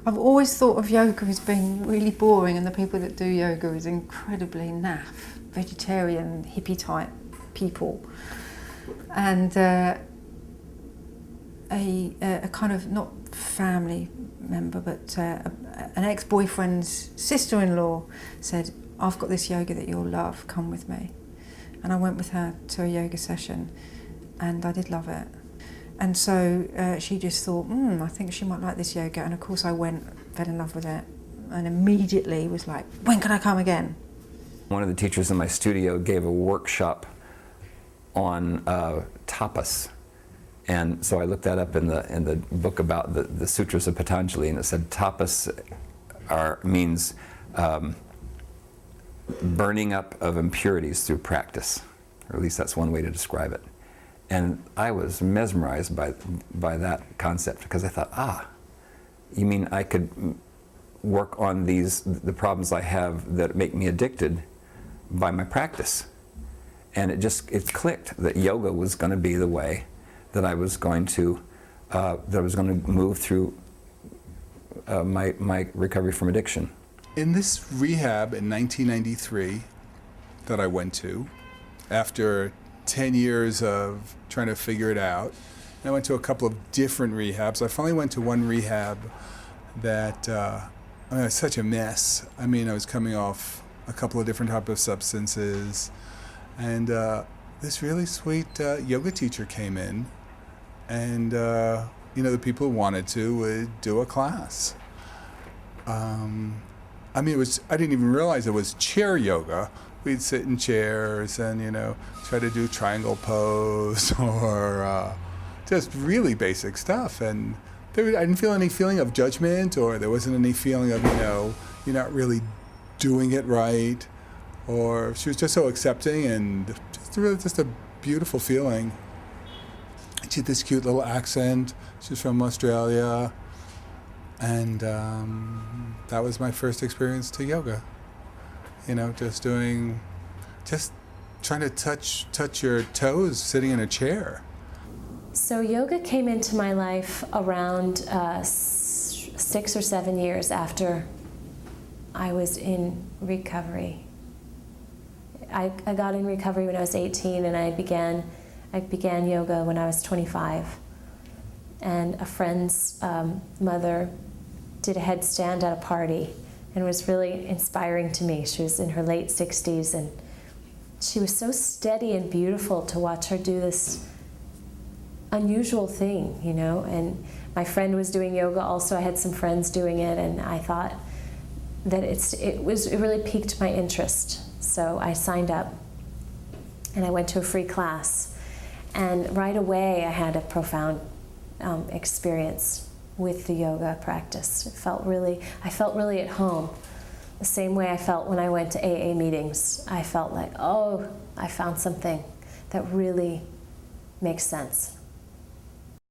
I've always thought of yoga as being really boring, and the people that do yoga is incredibly naff, vegetarian, hippie type people. And a kind of, not family member, but an ex-boyfriend's sister-in-law said, "I've got this yoga that you'll love, come with me." And I went with her to a yoga session, and I did love it. And so she just thought, I think she might like this yoga. And of course I went, fell in love with it, and immediately was like, when can I come again? One of the teachers in my studio gave a workshop on tapas. And so I looked that up in the book about the Sutras of Patanjali, and it said tapas means burning up of impurities through practice, or at least that's one way to describe it. And I was mesmerized by that concept, because I thought, you mean I could work on the problems I have that make me addicted by my practice? And it clicked that yoga was going to be the way that I was going to move through my recovery from addiction. In this rehab in 1993 that I went to, after 10 years of trying to figure it out, and I went to a couple of different rehabs. I finally went to one rehab that, it was such a mess. I mean, I was coming off a couple of different types of substances, and this really sweet yoga teacher came in, and the people who wanted to would do a class. I didn't even realize it was chair yoga. We'd sit in chairs and, try to do triangle pose or just really basic stuff. And I didn't feel any feeling of judgment, or there wasn't any feeling of, you're not really doing it right. Or she was just so accepting, and just a beautiful feeling. She had this cute little accent. She's from Australia. And that was my first experience to yoga. Just trying to touch your toes sitting in a chair. So yoga came into my life around 6 or 7 years after I was in recovery. I got in recovery when I was 18, and I began yoga when I was 25. And a friend's mother did a headstand at a party, and it was really inspiring to me. She was in her late 60s, and she was so steady and beautiful to watch her do this unusual thing, and my friend was doing yoga also. I had some friends doing it, and I thought that it really piqued my interest. So I signed up, and I went to a free class, and right away I had a profound experience with the yoga practice. I felt really at home, the same way I felt when I went to AA meetings. I felt like, I found something that really makes sense.